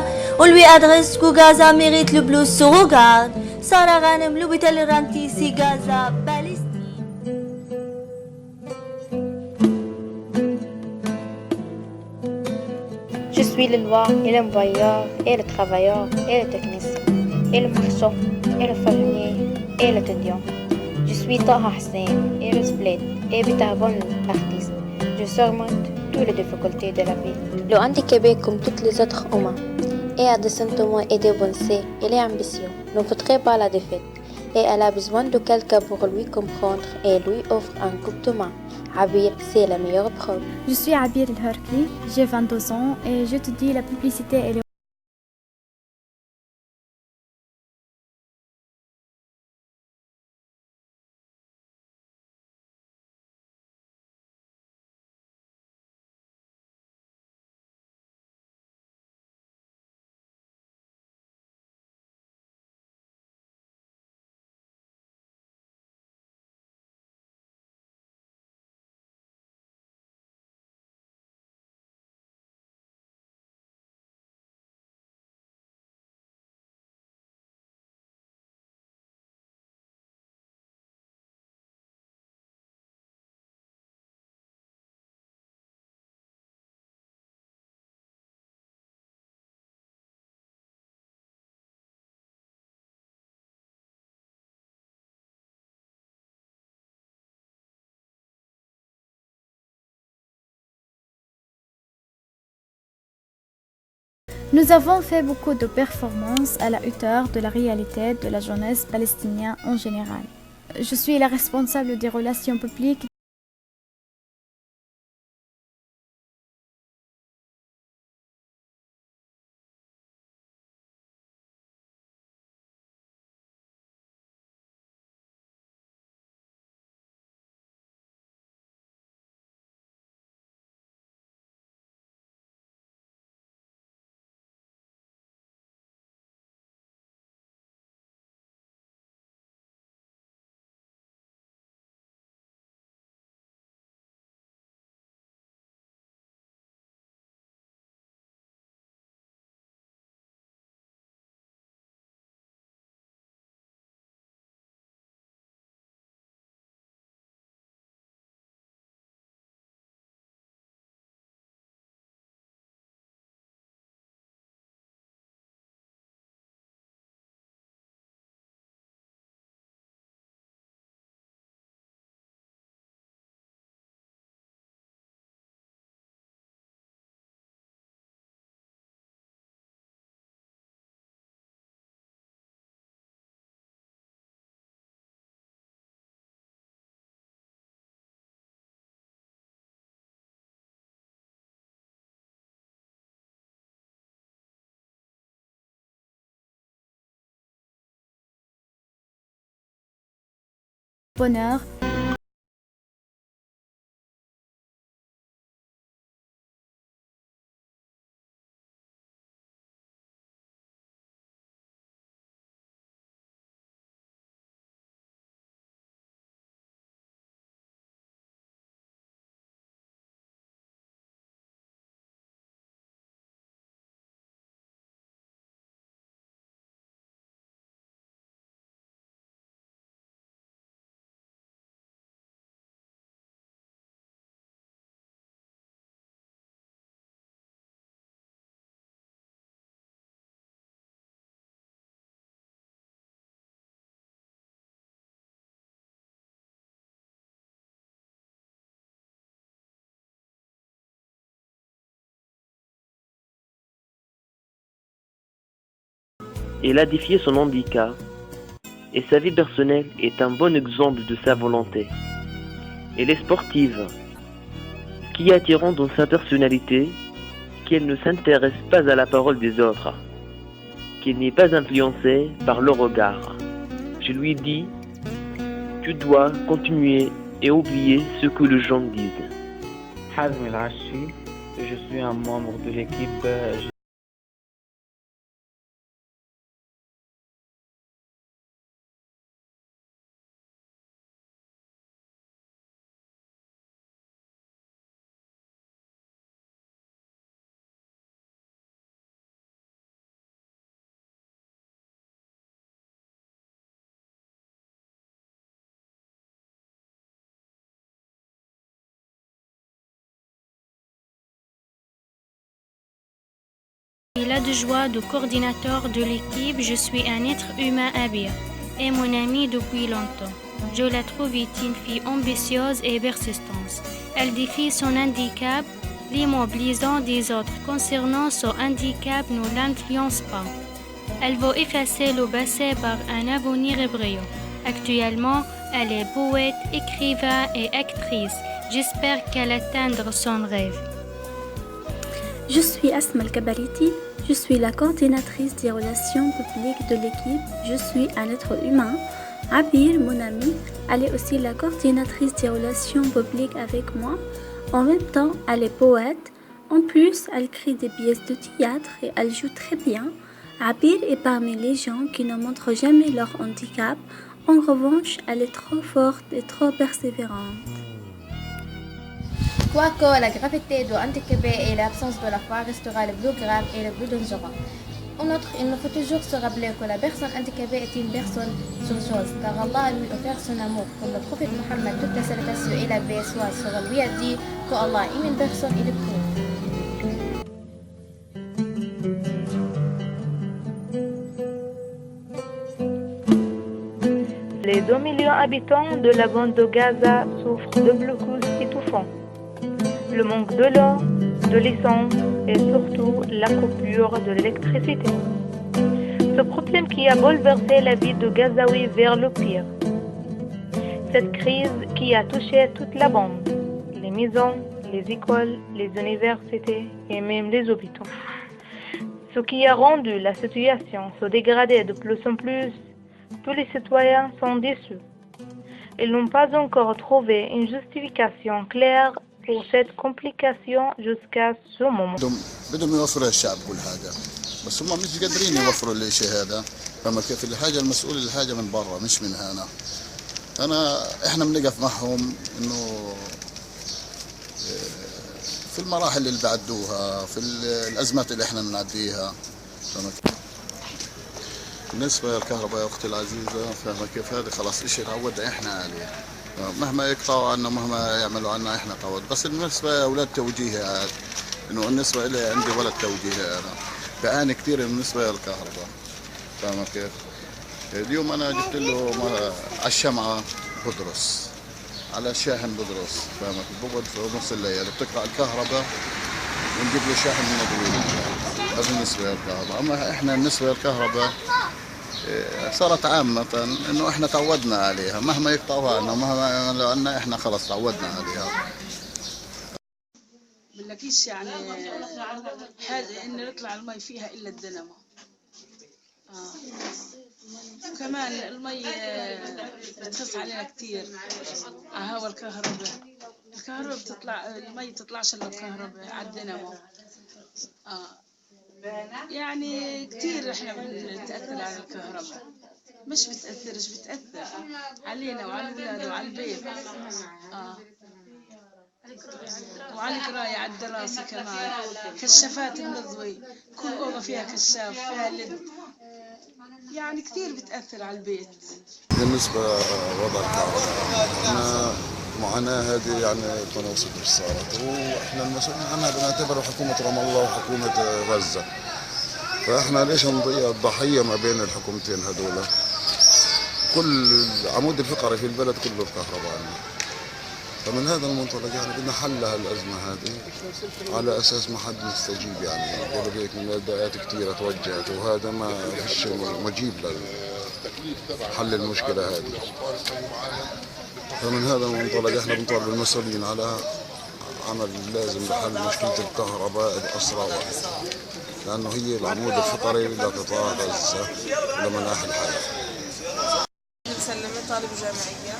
on lui adresse que Gaza mérite le plus ce regard. Sarah Ghanem, l'hôpital Rantissi, Gaza, Palestine. Je suis le loi et l'envoyeur et le travailleur et le technicien et le marchand et le fermier et l'étudiant. Je suis Taha Hussein et le split et Beethoven l'artiste. Je surmonte toutes les difficultés de la vie. Le handicapé comme toutes les autres humains et a des sentiments et des pensées et des ambitions. Ne voudrait pas la défaite et elle a besoin de quelqu'un pour lui comprendre et lui offre un coup de main. Abir, c'est la meilleure preuve. Je suis Abir El-Harki, j'ai 22 ans et j'étudie la publicité et le Nous avons fait beaucoup de performances à la hauteur de la réalité de la jeunesse palestinienne en général. Je suis la responsable des relations publiques bonheur. Elle a défié son handicap et sa vie personnelle est un bon exemple de sa volonté. Elle est sportive. Ce qui est attirant dans sa personnalité, qu'elle ne s'intéresse pas à la parole des autres, qu'elle n'est pas influencée par le regard. Je lui dis, tu dois continuer et oublier ce que les gens disent. Hazm El-Ashi, je suis un membre de l'équipe. Il a de joie de coordinateur de l'équipe. Je suis un être humain habile et mon amie depuis longtemps. Je la trouve une fille ambitieuse et persistante. Elle défie son handicap, l'immobilisant des autres concernant son handicap ne l'influence pas. Elle veut effacer le passé par un avenir brillant. Actuellement, elle est poète, écrivain et actrice. J'espère qu'elle atteindra son rêve. Je suis Asma El-Kabariti, je suis la coordinatrice des relations publiques de l'équipe. Je suis un être humain. Abir, mon amie, elle est aussi la coordinatrice des relations publiques avec moi. En même temps, elle est poète. En plus, elle crée des pièces de théâtre et elle joue très bien. Abir est parmi les gens qui ne montrent jamais leur handicap. En revanche, elle est trop forte et trop persévérante. Quoique la gravité du handicapé et l'absence de la foi restera le plus grave et le plus dangereux. En outre, il nous faut toujours se rappeler que la personne handicapée est une personne sur chose, car Allah lui offert son amour. Comme le prophète Mohammed, toute la salutation et la paix soit sur lui, a dit que Allah aime une personne et le prouve. Les 2 millions d'habitants de la bande de Gaza souffrent de blocus étouffants. Le manque de l'eau, de l'essence et surtout la coupure de l'électricité. Ce problème qui a bouleversé la vie de Gazaouis vers le pire. Cette crise qui a touché toute la bande, les maisons, les écoles, les universités et même les hôpitaux. Ce qui a rendu la situation se dégrader de plus en plus, tous les citoyens sont déçus. Ils n'ont pas encore trouvé une justification claire pour cette complication jusqu'à ce moment. بدهم يوفروا للشعب كل حاجه بس هم مش قادرين يوفروا الشيء هذا فما كيف الحاجه المسؤول الحاجه من برا مش من هنا احنا بنقف معهم انه في المراحل اللي بعدوها في الازمات اللي احنا بنعديها بالنسبه للكهرباء يا اختي العزيزه فاهمه كيف هذا خلاص شيء تعودنا احنا عليه مهما يقطعوا عنا مهما يعملوا عنا احنا تعود بس بالنسبه لاولاد توجيهات انه بالنسبه لي عندي ولد توجيهي انا بعاني كثير بالنسبه للكهرباء فاهمه كيف اليوم انا جبت له على الشمعه بدرس على الشاحن بدرس فاهمه بقعد في نص الليل بتقطع الكهرباء ونجيب له شاحن من الدويل هذا بالنسبه للكهرباء اما احنا بالنسبه للكهرباء صارت عامة انه احنا تعودنا عليها مهما يقطعوها عنا مهما يعملوا عنا احنا خلص تعودنا عليها. بنلاقيش يعني حاجة ان يطلع المي فيها الا الدنمة. وكمان المي بتخص علينا كتير. هوا الكهرباء بتطلع، المي بتطلعش الا الكهرباء عالدينامو. يعني كتير احنا بنتأثر على الكهرباء، مش بتأثر علينا وعلى الأولاد وعلى البيت. وعلى القراية، على الدراسة كمان. كشافات النظوي، كل أوضة فيها كشاف، فيها لد، يعني كتير بتأثر على البيت. بالنسبة لوضع الكهرباء، احنا معاناة هذه يعني متوسطة صارت، واحنا المسؤولين عنها بنعتبر حكومة رام الله وحكومة غزة. فاحنا ليش نضيع الضحية ما بين الحكومتين هذولا؟ كل العمود الفقري في البلد كله الكهرباء. فمن هذا المنطلق يعني بدنا حل هالأزمة هذه على أساس ما حد يستجيب. يعني قبل هيك نداءات كثيرة توجهت وهذا ما فيش مجيب لحل المشكلة هذه. فمن هذا المنطلق احنا بنطالب المسؤولين على عمل لازم لحل مشكلة الكهرباء بأسرع وقت، لأنه هي العمود الفقري لقطاع غزة ولمناحي الحياة. مسلمة طالبة جامعية.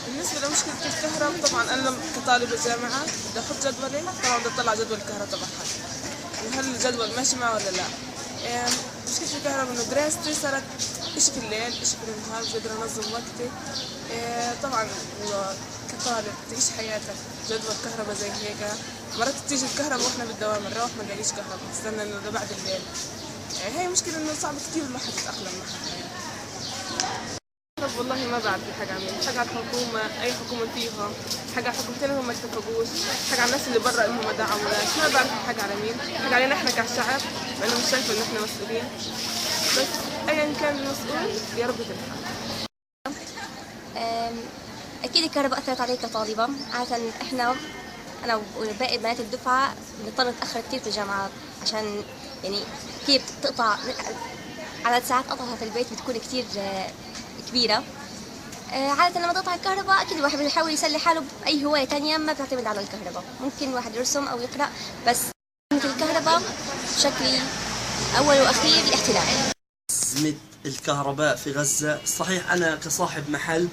بالنسبة لمشكلة الكهرباء، طبعا أنا كطالبة جامعة بدي أحط جدولي، طبعا بدي أطلع جدول الكهرباء تبعها، وهل الجدول ماشي معه ولا لا. مشكلة الكهرباء إنه دراستي صارت إشي في الليل إشي في النهار، مش قادرة أنظم وقتي. طبعا كطالب تعيش حياتك جدول كهرباء زي هيك، مرات تيجي الكهرباء وإحنا بالدوام نروح ما نلاقيش كهرباء، نستنى إنه بعد الليل. هي مشكلة إنه صعب كتير الواحد يتأقلم معها. والله ما بعرف حاجة عن حاجة على الحكومة، أي حكومة فيها حاجة على الحكومتين هم ما اتفقوش، حاجة على الناس اللي برا اللي هم دعموناش، ما بعرف حاجة على مين، حاجة علينا احنا كشعب، مع إنه مش شايفة إن احنا مسؤولين، بس أيا كان المسؤول يا رب تلحق. أكيد الكهرباء أثرت علي كطالبة، عادة أنا وباقي بنات الدفعة بنضطر نتأخر كتير في الجامعات، عشان يعني كيف تقطع عدد ساعات قطعها في البيت بتكون كتير كبيرة. عادة لما تقطع الكهرباء أكيد الواحد بيحاول يسلي حاله بأي هواية تانية ما بتعتمد على الكهرباء، ممكن الواحد يرسم أو يقرأ، بس الكهرباء بشكل أول وأخير الاحتلال. أزمة الكهرباء في غزة، صحيح أنا كصاحب محل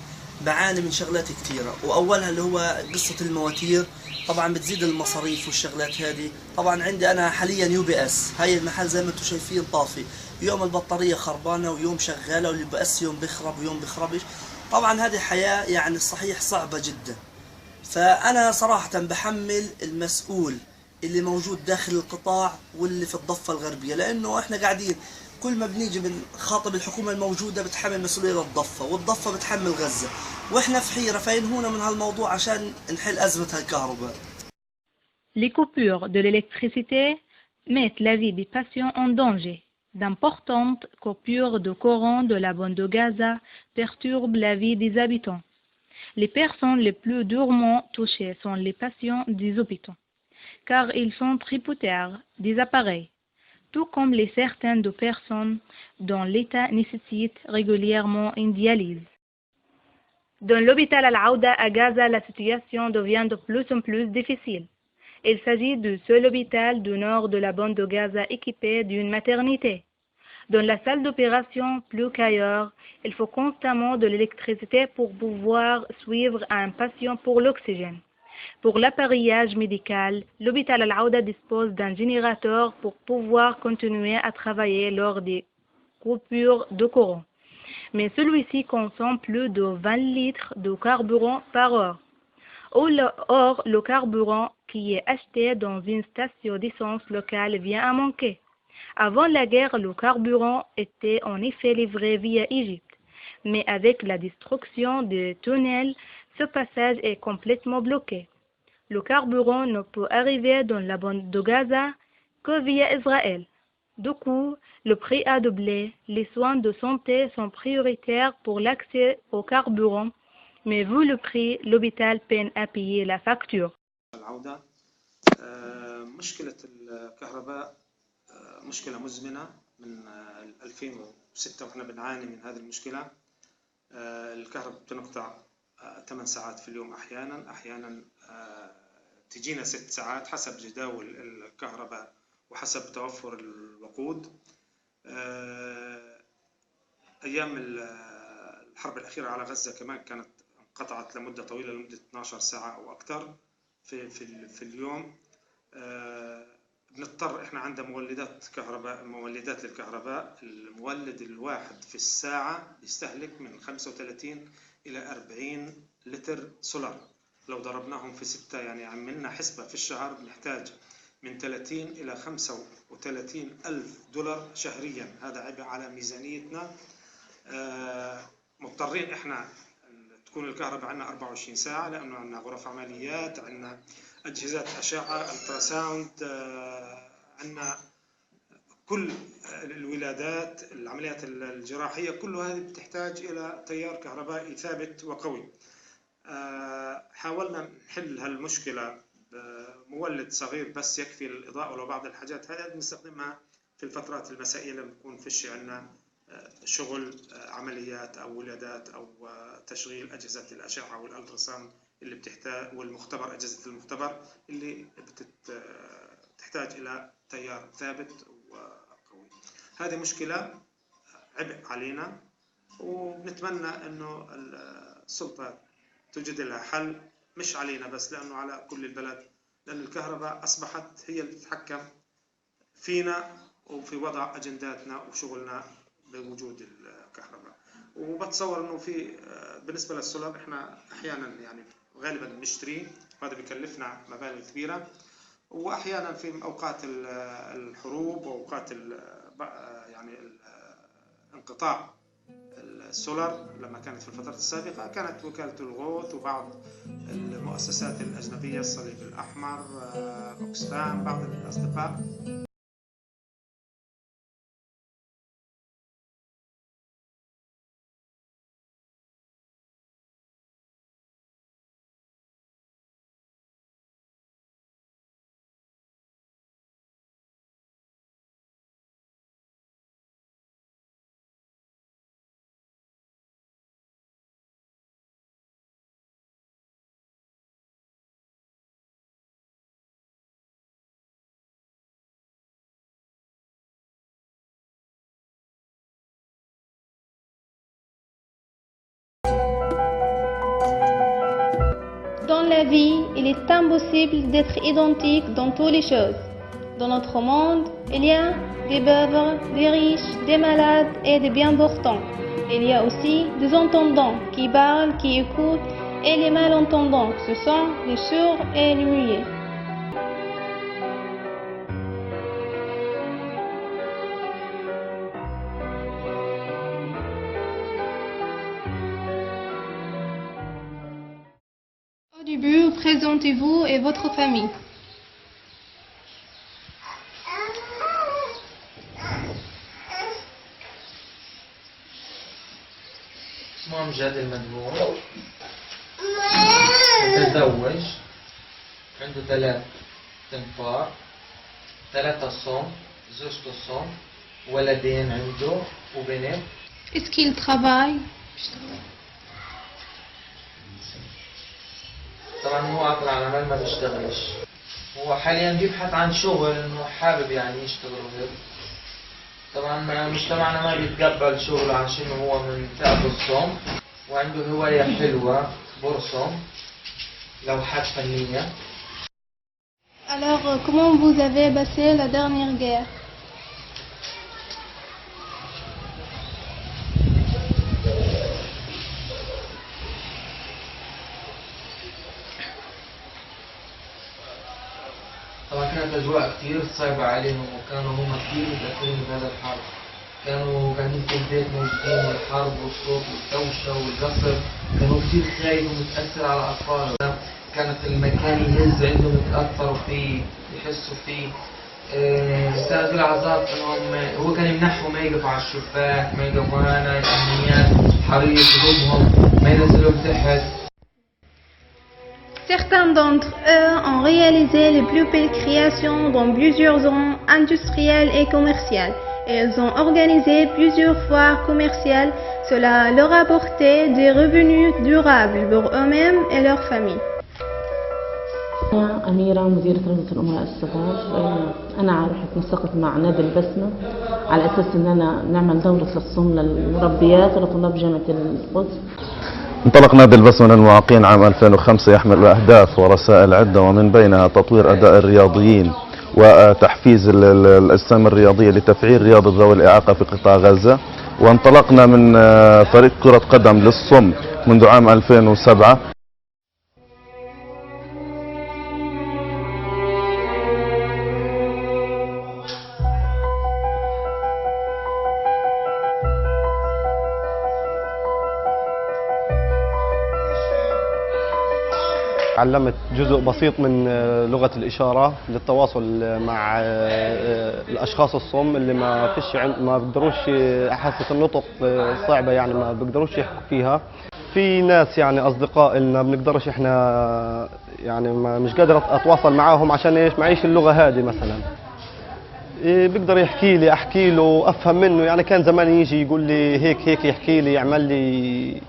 بعاني من شغلات كثيرة، وأولها اللي هو قصة المواتير، طبعا بتزيد المصاريف والشغلات هذه. طبعا عندي أنا حاليا UPS، هاي المحل زي ما انتم شايفين طافي، يوم البطارية خربانة ويوم شغالة، واللي بأس يوم بخرب ويوم بخربش. طبعا هذه حياة يعني صحيح صعبة جدا. فأنا صراحة بحمل المسؤول اللي موجود داخل القطاع واللي في الضفة الغربية، لأنه احنا قاعدين كل ما بنيجي بنخاطب الحكومة الموجودة بتحمل مسؤولية الضفة، والضفة بتحمل غزة، واحنا في حيرة، فينهونا من هالموضوع عشان نحل أزمة الكهرباء. Les coupures de l'électricité mettent la vie des patients en danger. D'importantes coupures de courant de la bande de Gaza perturbent la vie des habitants. Les personnes les plus durement touchées sont les patients des hôpitaux, car ils sont tributaires des appareils, tout comme les certaines de personnes dont l'état nécessite régulièrement une dialyse. Dans l'hôpital Al-Aouda à Gaza, la situation devient de plus en plus difficile. Il s'agit du seul hôpital du nord de la bande de Gaza équipé d'une maternité. Dans la salle d'opération, plus qu'ailleurs, il faut constamment de l'électricité pour pouvoir suivre un patient pour l'oxygène. Pour l'appareillage médical, l'hôpital Al-Aouda dispose d'un générateur pour pouvoir continuer à travailler lors des coupures de courant. Mais celui-ci consomme plus de 20 litres de carburant par heure. Or, le carburant qui est acheté dans une station d'essence locale vient à manquer. Avant la guerre, le carburant était en effet livré via Égypte. Mais avec la destruction des tunnels, ce passage est complètement bloqué. Le carburant ne peut arriver dans la bande de Gaza que via Israël. Du coup, le prix a doublé. Les soins de santé sont prioritaires pour l'accès au carburant. Mais vu le prix, l'hôpital peine à payer la facture. مشكلة الكهرباء مشكلة مزمنة من 2006 وإحنا بنعاني من هذه المشكلة. الكهرباء بتنقطع 8 ساعات في اليوم، أحيانا تجينا 6 ساعات حسب جداول الكهرباء وحسب توفر الوقود. أيام الحرب الأخيرة على غزة كمان كانت انقطعت لمدة طويلة، لمدة 12 ساعة أو أكثر في اليوم. بنضطر إحنا عندنا مولدات للكهرباء. المولد الواحد في الساعة يستهلك من 35 إلى 40 لتر سولار. لو ضربناهم في 6 يعني عملنا حسبة في الشهر بنحتاج من 30 إلى 35 ألف دولار شهريا. هذا عبء على ميزانيتنا. مضطرين إحنا تكون الكهرباء عندنا 24 ساعة، لأنه عندنا غرف عمليات، عندنا أجهزة أشعة التراساوند، عندنا كل الولادات، العمليات الجراحية، كل هذه بتحتاج إلى تيار كهربائي ثابت وقوي. حاولنا نحل هالمشكلة بمولد صغير بس يكفي للإضاءة، ولو بعض الحاجات هذه بنستخدمها في الفترات المسائية لما بيكون فيش عندنا شغل عمليات أو ولادات أو تشغيل أجهزة الأشعة والألتراساوند اللي بتحتاج، والمختبر، أجهزة المختبر اللي بتحتاج إلى تيار ثابت وقوي. هذه مشكلة عبء علينا، وبنتمنى إنه السلطات توجد لها حل، مش علينا بس، لأنه على كل البلد، لأن الكهرباء أصبحت هي اللي تتحكم فينا وفي وضع أجنداتنا وشغلنا بوجود الكهرباء. وبتصور إنه في بالنسبة للسولار إحنا أحيانا يعني غالبا بنشتريه، وهذا بيكلفنا مبالغ كبيرة، وأحيانا في أوقات الحروب وأوقات يعني انقطاع السولار لما كانت في الفترة السابقة، كانت وكالة الغوث وبعض المؤسسات الأجنبية، الصليب الأحمر، أوكسفام، بعض الأصدقاء Dans la vie, il est impossible d'être identique dans toutes les choses. Dans notre monde, il y a des pauvres, des riches, des malades et des bien portants. Il y a aussi des entendants qui parlent, qui écoutent, et les malentendants, ce sont les sourds et les muets. Au début, présentez-vous et votre famille. اسمه أمجد المدبور، متزوج، عنده 3 تنفار، 3 صم، زوجته صم، ولدين عنده وبنت. Est-ce qu'il travaille? طبعا هو عقل على عمل ما بيشتغلش. هو حاليا بيبحث عن شغل، انه حابب يعني يشتغل وهيك. طبعا مجتمعنا ما بيتقبل شغله عشان هو من فئة الصم، وعنده هواية حلوة برسم لوحات فنية. Alors, comment vous avez passé la dernière guerre? طبعا كانت أجواء كتير صعبة عليهم، وكانوا هم كتير متأثرين بهذا الحرب. كانوا قاعدين في البيت موجودين، والحرب والصوت والدوشة والقصر، كانوا كتير خايف ومتأثر على أطفالهم. كانت المكان يهز عندهم، يتأثروا فيه، يحسوا فيه. استاذ العذاب انهم هو كان يمنحهم ما يقفوا على الشباك، ما يقفوا هنا الامنيات، حرية هدومهم، ما ينزلوا تحت. Certains d'entre eux ont réalisé les plus belles créations dans plusieurs zones industrielles et commerciales. Et ils ont organisé plusieurs foires commerciales. Cela leur a apporté des revenus durables pour eux-mêmes et leurs familles. أنا أميرة، مديرة رابطة الأمراء الصغار. أنا عرفت نسقت مع نادي البسمة على أساس أننا نعمل دورة للصم للمربيات ولطلاب جامعة القدس. انطلق نادي البسمة للمعاقين عام 2005 يحمل أهداف ورسائل عدة، ومن بينها تطوير أداء الرياضيين وتحفيز الأجسام الرياضية لتفعيل رياضة ذوي الإعاقة في قطاع غزة. وانطلقنا من فريق كرة قدم للصم منذ عام 2007. علمت جزء بسيط من لغة الإشارة للتواصل مع الأشخاص الصم اللي ما بيقدروش، حاسة النطق صعبة يعني ما بيقدروش يحكوا فيها. في ناس يعني أصدقاء إلنا بنقدرش إحنا يعني مش قادر أتواصل معاهم عشان إيش؟ معيش اللغة هذه مثلا. بيقدر يحكي لي، أحكي له، أفهم منه. يعني كان زمان يجي يقول لي هيك هيك، يحكي لي، يعمل لي،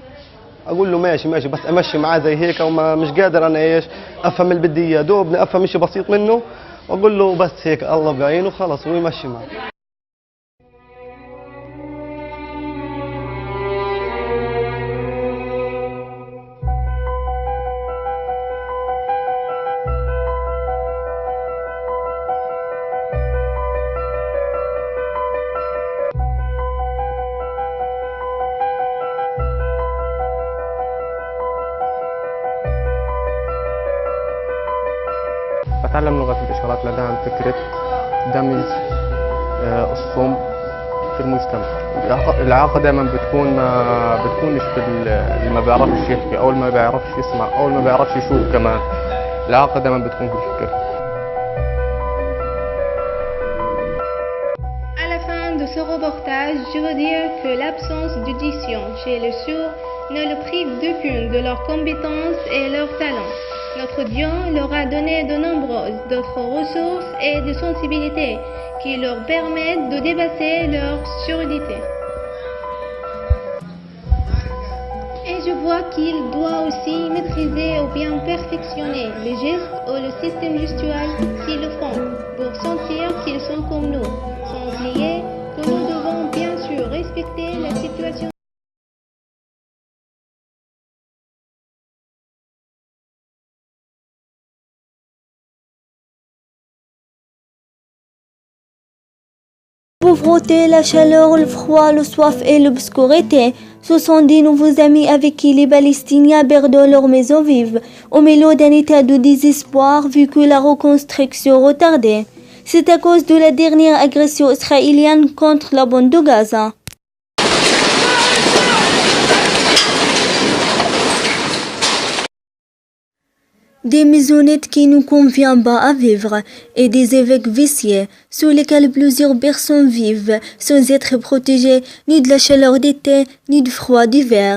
اقول له ماشي ماشي، بس امشي معاه زي هيك، وما مش قادر انا ايش افهم اللي بدي اياه، دوبني افهم شيء بسيط منه واقول له بس هيك الله بعينه خلص ويمشي معه. بتعلم لغة الإشارات لدعم فكرة دمج الصم في المجتمع. الإعاقة دائما بتكونش في اللي ما بيعرفش يحكي أو اللي ما بيعرفش يسمع أو اللي ما بيعرفش يشوف كمان. الإعاقة دائما بتكون في الفكر. À la fin de ce reportage, je veux dire que l'absence d'audition chez les sourds ne le prive d'aucune de leurs compétences et leurs talents. Notre Dieu leur a donné de nombreuses d'autres ressources et de sensibilités qui leur permettent de dépasser leur surdité. Et je vois qu'il doit aussi maîtriser ou bien perfectionner les gestes ou le système gestuel s'ils le font, pour sentir qu'ils sont comme nous, sans oublier que nous devons bien sûr respecter la situation. La pauvreté, la chaleur, le froid, le soif et l'obscurité, ce sont des nouveaux amis avec qui les Palestiniens perdent leur maison vive, au milieu d'un état de désespoir vu que la reconstruction retardée. C'est à cause de la dernière agression israélienne contre la bande de Gaza. Des maisonnettes qui ne conviennent pas à vivre et des évêques viciés sous lesquels plusieurs personnes vivent sans être protégées ni de la chaleur d'été ni du froid d'hiver.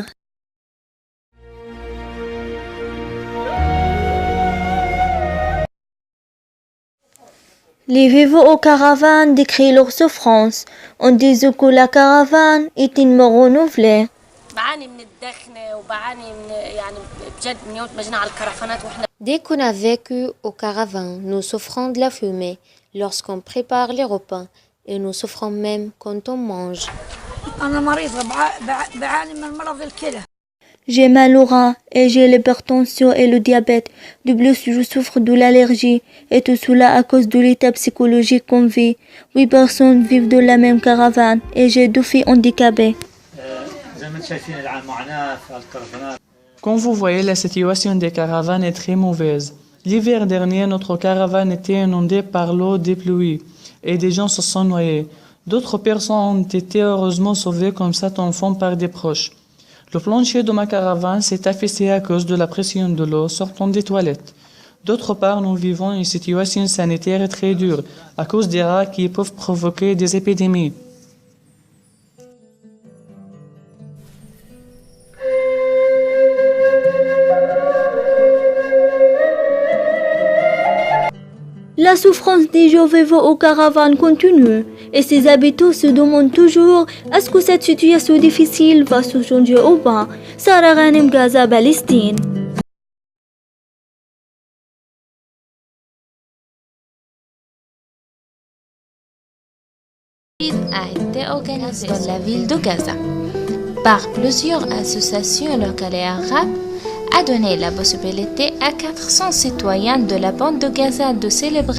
Les vivants aux caravanes décrivent leurs souffrances. On dit que la caravane est une mort renouvelée. Dès qu'on a vécu aux caravanes, nous souffrons de la fumée lorsqu'on prépare les repas et nous souffrons même quand on mange. J'ai mal au rein et j'ai l'hypertension et le diabète. De plus, je souffre de l'allergie et tout cela à cause de l'état psychologique qu'on vit. 8 personnes vivent dans la même caravane et j'ai 2 filles handicapées. Comme vous voyez, la situation des caravanes est très mauvaise. L'hiver dernier, notre caravane était inondée par l'eau des pluies et des gens se sont noyés. D'autres personnes ont été heureusement sauvées comme 7 enfants par des proches. Le plancher de ma caravane s'est affaissé à cause de la pression de l'eau sortant des toilettes. D'autre part, nous vivons une situation sanitaire très dure à cause des rats qui peuvent provoquer des épidémies. La souffrance des gens vivant aux caravanes continue et ses habitants se demandent toujours est-ce que cette situation difficile va se changer ou pas. Sarah Ghanem, Gaza, Palestine. a été organisé dans la ville de Gaza par plusieurs associations locales et arabes a donné la possibilité à 400 citoyens de la bande de Gaza de célébrer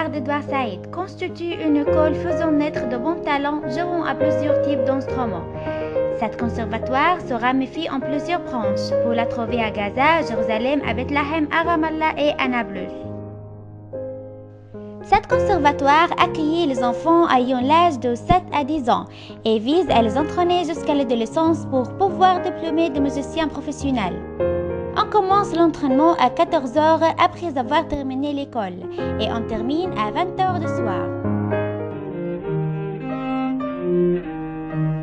d'Edouard Saïd constitue une école faisant naître de bons talents jouant à plusieurs types d'instruments. Cet conservatoire se ramifie en plusieurs branches. Vous la trouvez à Gaza, Jérusalem, à Bethléem, à Ramallah et à Nablus. Cet conservatoire accueille les enfants ayant l'âge de 7 à 10 ans et vise à les entraîner jusqu'à l'adolescence pour pouvoir diplômer des musiciens professionnels. On commence l'entraînement à 14 heures après avoir terminé l'école et on termine à 20 heures du soir.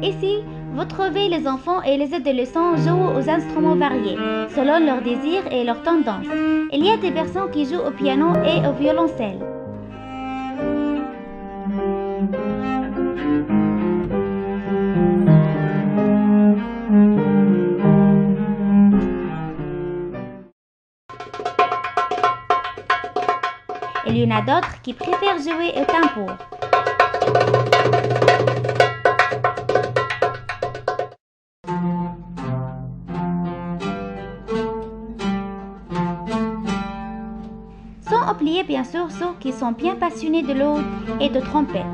Ici, vous trouvez les enfants et les adolescents jouer aux instruments variés, selon leurs désirs et leurs tendances. Il y a des personnes qui jouent au piano et au violoncelle. Il y en a d'autres qui préfèrent jouer au tambour. Sans oublier bien sûr ceux qui sont bien passionnés de l'oud et de trompette.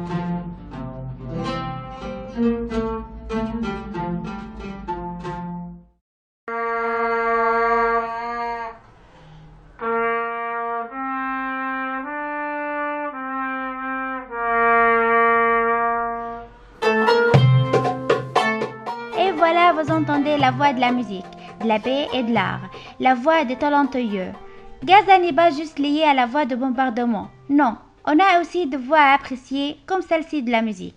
Voilà, vous entendez la voix de la musique, de la paix et de l'art, la voix des talentueux. Gaza n'est pas juste liée à la voix de bombardement. Non, on a aussi des voix à apprécier, comme celle-ci de la musique.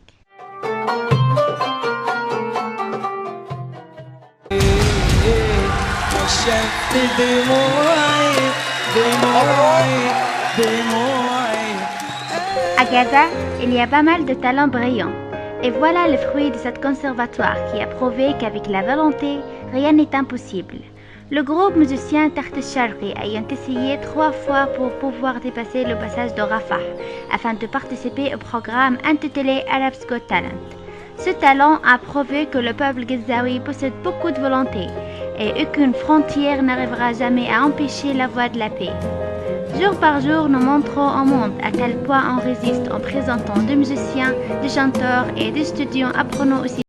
À Gaza, il y a pas mal de talents brillants. Et voilà le fruit de cet conservatoire qui a prouvé qu'avec la volonté, rien n'est impossible. Le groupe musicien Taht Sharqi ayant essayé 3 fois pour pouvoir dépasser le passage de Rafah afin de participer au programme intitulé Arab's Got Talent. Ce talent a prouvé que le peuple gazaoui possède beaucoup de volonté et aucune frontière n'arrivera jamais à empêcher la voie de la paix. Jour par jour, nous montrons au monde à quel point on résiste en présentant des musiciens, des chanteurs et des étudiants apprenant aussi